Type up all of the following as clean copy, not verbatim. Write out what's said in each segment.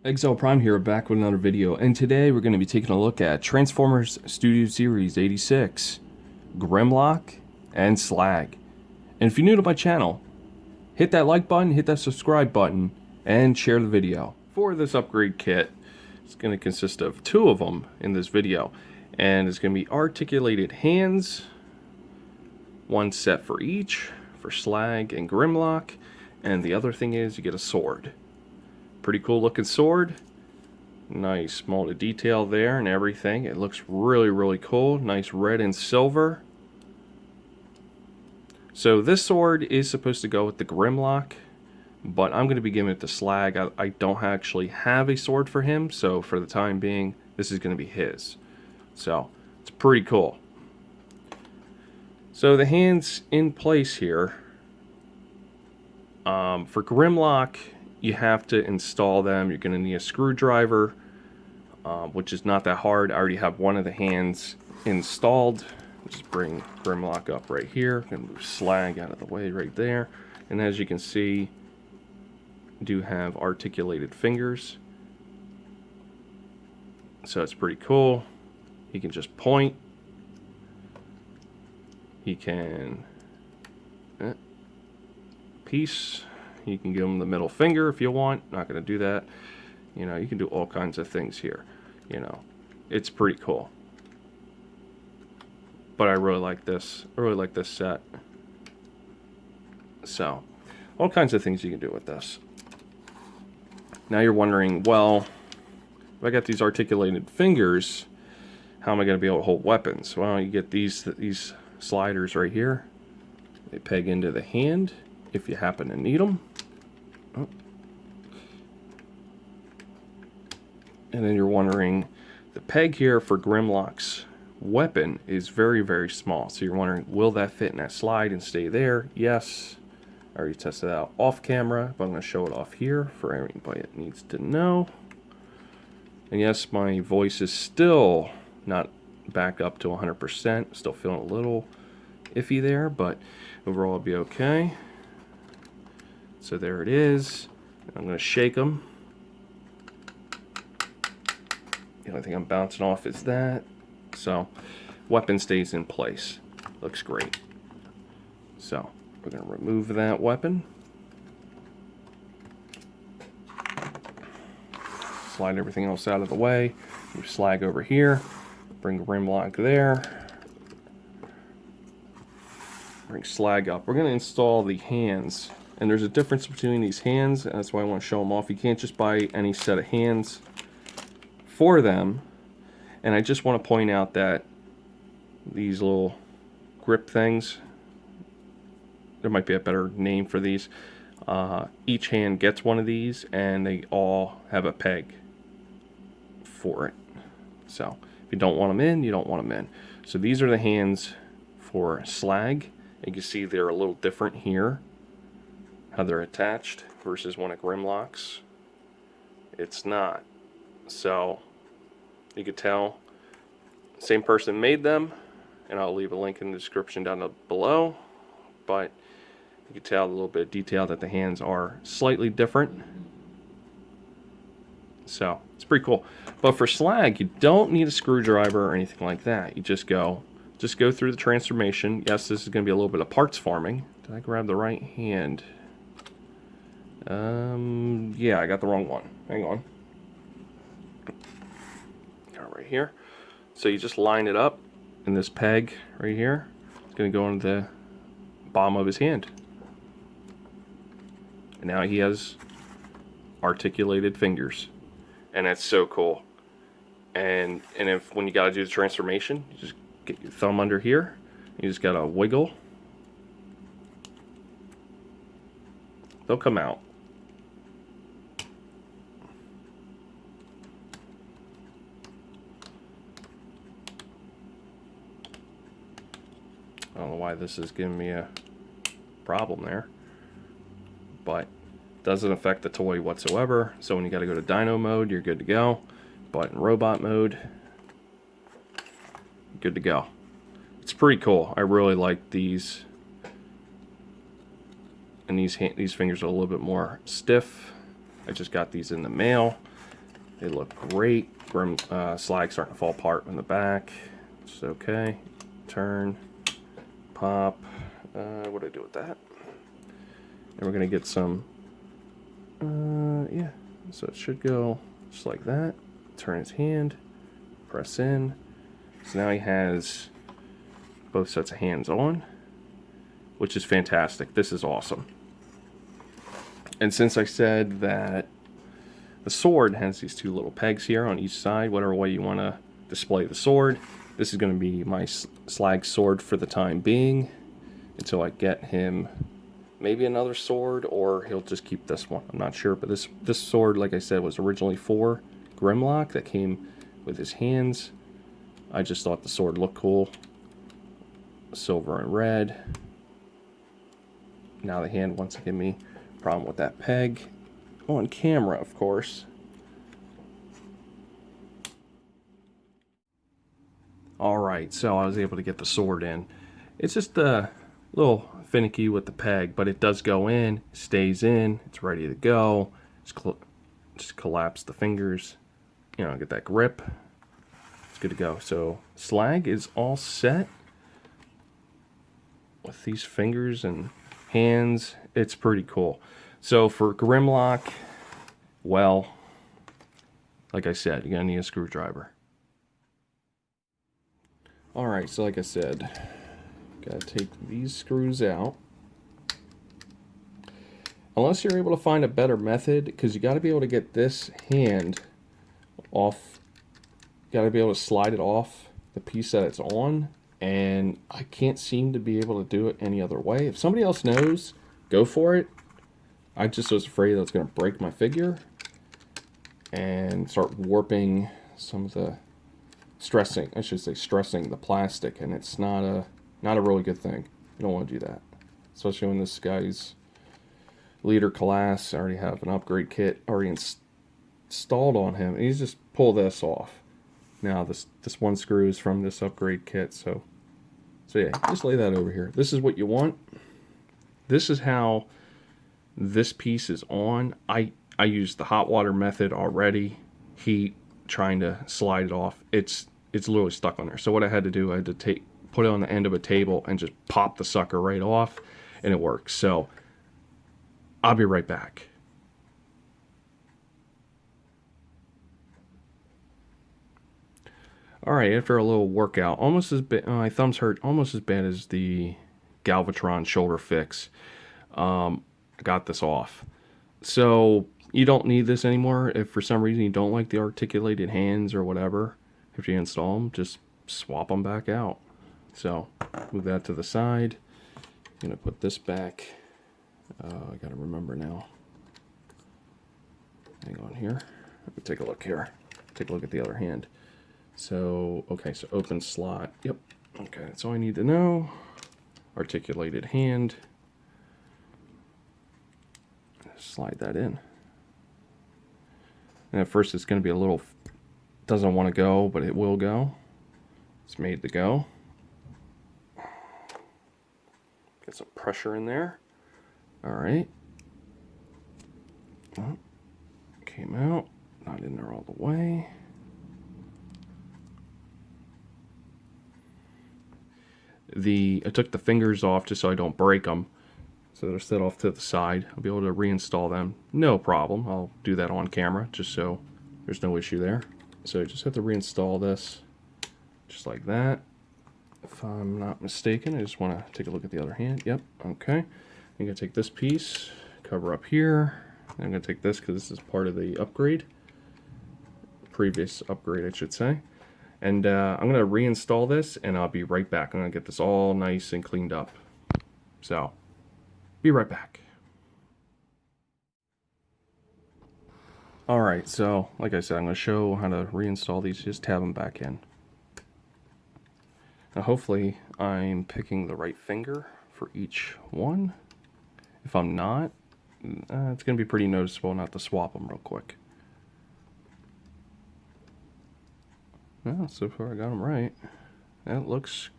Exile Prime here, back with another video, and today we're going to be taking a look at Transformers Studio Series 86, Grimlock and Slag. And if you're new to my channel, hit that like button, hit that subscribe button, and share the video. For this upgrade kit, it's going to consist of two of them in this video, and it's going to be articulated hands, one set for each, for Slag and Grimlock, and the other thing is you get a sword. Pretty cool looking sword. Nice molded detail there and everything. It looks really cool. Nice red and silver. So this sword is supposed to go with the Grimlock, but I'm going to be giving it to Slag. I don't actually have a sword for him, so for the time being, this is going to be his. So it's pretty cool. So the hands in place here. For Grimlock, you have to install them. You're going to need a screwdriver, which is not that hard. I already have one of the hands installed. Just bring Grimlock up right here. I'm going to move Slag out of the way right there. And as you can see, do have articulated fingers. So it's pretty cool. He can just point. He can piece. You can give him the middle finger if you want. Not going to do that. You know, you can do all kinds of things here. You know, it's pretty cool. But I really like this. I really like this set. So, all kinds of things you can do with this. Now you're wondering, well, if I got these articulated fingers, how am I going to be able to hold weapons? Well, you get these sliders right here. They peg into the hand if you happen to need them. Oh. And then you're wondering, the peg here for Grimlock's weapon is very small. So you're wondering, will that fit in that slide and stay there? Yes. I already tested it out off camera, but I'm going to show it off here for everybody that needs to know. And yes, my voice is still not back up to 100%. Still feeling a little iffy there, but overall it'll be okay. So there it is. I'm going to shake them. The only thing I'm bouncing off is that. So, weapon stays in place. Looks great. So, we're going to remove that weapon. Slide everything else out of the way. Move Slag over here. Bring Grimlock there. Bring Slag up. We're going to install the hands. And there's a difference between these hands, and that's why I want to show them off. You can't just buy any set of hands for them. And I just want to point out that these little grip things, there might be a better name for these. Each hand gets one of these, and they all have a peg for it. So if you don't want them in, you don't want them in. So these are the hands for Slag. You can see they're a little different here, how they're attached versus one of Grimlock's. It's not. So you could tell same person made them, and I'll leave a link in the description down below, but you can tell a little bit of detail that the hands are slightly different. So it's pretty cool. But for Slag, you don't need a screwdriver or anything like that. You just go through the transformation. Yes, this is going to be a little bit of parts farming. Did I grab the right hand? Yeah, I got the wrong one. Hang on. Got it right here. So you just line it up, and this peg right here is going to go into the bottom of his hand. And now he has articulated fingers. And that's so cool. And if when you got to do the transformation, you just get your thumb under here. You just got to wiggle. They'll come out. I don't know why this is giving me a problem there, but doesn't affect the toy whatsoever. So when you got to go to dyno mode, you're good to go. But in robot mode, good to go. It's pretty cool. I really like these. And these fingers are a little bit more stiff. I just got these in the mail. They look great. Slag starting to fall apart in the back. It's okay. Turn, pop. What do I do with that? And we're gonna get some. Yeah. So it should go just like that. Turn his hand. Press in. So now he has both sets of hands on, which is fantastic. This is awesome. And since I said that the sword has these two little pegs here on each side, whatever way you want to display the sword, this is going to be my Slag sword for the time being until I get him maybe another sword, or he'll just keep this one. I'm not sure, but this sword, like I said, was originally for Grimlock that came with his hands. I just thought the sword looked cool. Silver and red. Now the hand wants to give me a problem with that peg. On camera, of course. Alright, so I was able to get the sword in. It's just a little finicky with the peg, but it does go in, stays in, it's ready to go. Just collapse the fingers, get that grip. It's good to go. So Slag is all set with these fingers and hands. It's pretty cool. So for Grimlock, well, like I said, you're going to need a screwdriver. Alright, so like I said, got to take these screws out. Unless you're able to find a better method, because you got to be able to get this hand off. Got to be able to slide it off the piece that it's on, and I can't seem to be able to do it any other way. If somebody else knows, go for it. I just was afraid that it's going to break my figure and start warping some of the stressing the plastic, and it's not a really good thing. You don't want to do that, especially when this guy's leader class. I already have an upgrade kit already installed on him, and he's just pull this off. Now this one screw is from this upgrade kit, so yeah, just lay that over here. This is what you want. This is how this piece is on. I used the hot water method already. Heat, trying to slide it off. It's literally stuck on there. So what I had to do, I had to put it on the end of a table and just pop the sucker right off, and it works. So I'll be right back. Alright, after a little workout, almost as bad, my thumbs hurt almost as bad as the Galvatron shoulder fix. I got this off. So you don't need this anymore. If for some reason you don't like the articulated hands or whatever, if you install them, just swap them back out. So move that to the side. I'm gonna put this back. I gotta remember now. Hang on here. Let me take a look here. Take a look at the other hand. So, okay, so open slot. Yep. Okay, that's all I need to know. Articulated hand. Slide that in. And at first it's going to be a little, doesn't want to go, but it will go. It's made to go. Get some pressure in there. Alright. Oh, came out. Not in there all the way. I took the fingers off just so I don't break them. So they're set off to the side. I'll be able to reinstall them. No problem. I'll do that on camera just so there's no issue there. So I just have to reinstall this just like that. If I'm not mistaken, I just want to take a look at the other hand. Yep, okay. I'm going to take this piece, cover up here. I'm going to take this because this is part of the upgrade. Previous upgrade, I should say. And I'm going to reinstall this, and I'll be right back. I'm going to get this all nice and cleaned up. So, be right back. Alright, so, like I said, I'm going to show how to reinstall these. Just tab them back in. Now, hopefully, I'm picking the right finger for each one. If I'm not, it's going to be pretty noticeable not to swap them real quick. Well, so far I got them right. That looks...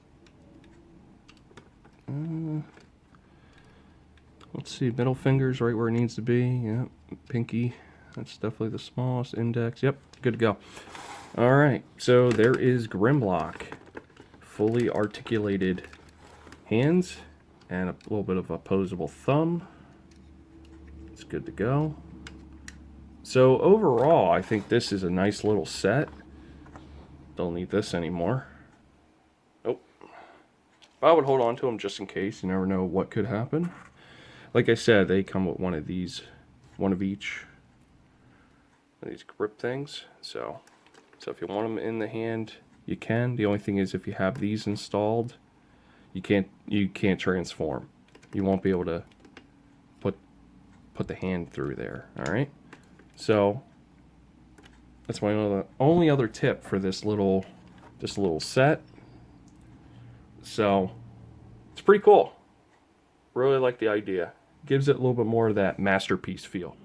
let's see, middle finger's right where it needs to be. Yep, pinky That's definitely the smallest index. Yep, good to go. All right, so there is Grimlock. Fully articulated hands and a little bit of opposable thumb. It's good to go. So overall, I think this is a nice little set. Don't need this anymore. Nope. But I would hold on to them just in case. You never know what could happen. Like I said, they come with one of these, one of each. These grip things. So if you want them in the hand, you can. The only thing is, if you have these installed, you can't transform. You won't be able to put the hand through there. All right. So that's my only other tip for this little set. So it's pretty cool. Really like the idea. Gives it a little bit more of that masterpiece feel.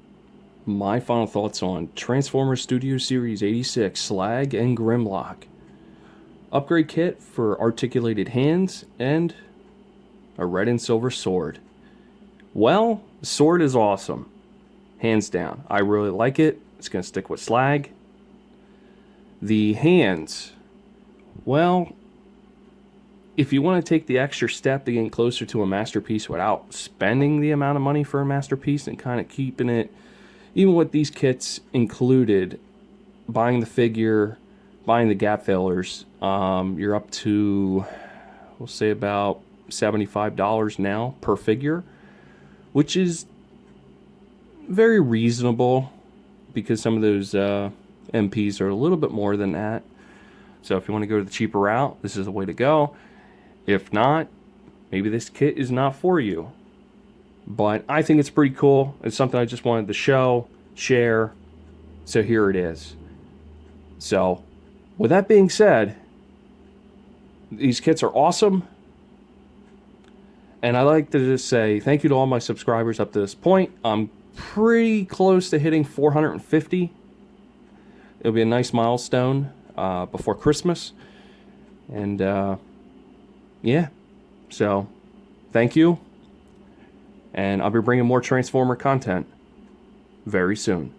My final thoughts on Transformers Studio Series 86 Slag and Grimlock. Upgrade kit for articulated hands and a red and silver sword. Well, the sword is awesome. Hands down. I really like it. It's going to stick with Slag. The hands. Well, if you want to take the extra step to get closer to a masterpiece without spending the amount of money for a masterpiece and kind of keeping it, even with these kits included, buying the figure, buying the gap fillers, you're up to, we'll say about $75 now per figure, which is very reasonable because some of those MPs are a little bit more than that. So if you want to go the cheaper route, this is the way to go. If not, maybe this kit is not for you. But I think it's pretty cool. It's something I just wanted to show, share. So here it is. So with that being said, these kits are awesome. And I like to just say thank you to all my subscribers up to this point. I'm pretty close to hitting 450. It'll be a nice milestone before Christmas. And yeah, so thank you. And I'll be bringing more Transformer content very soon.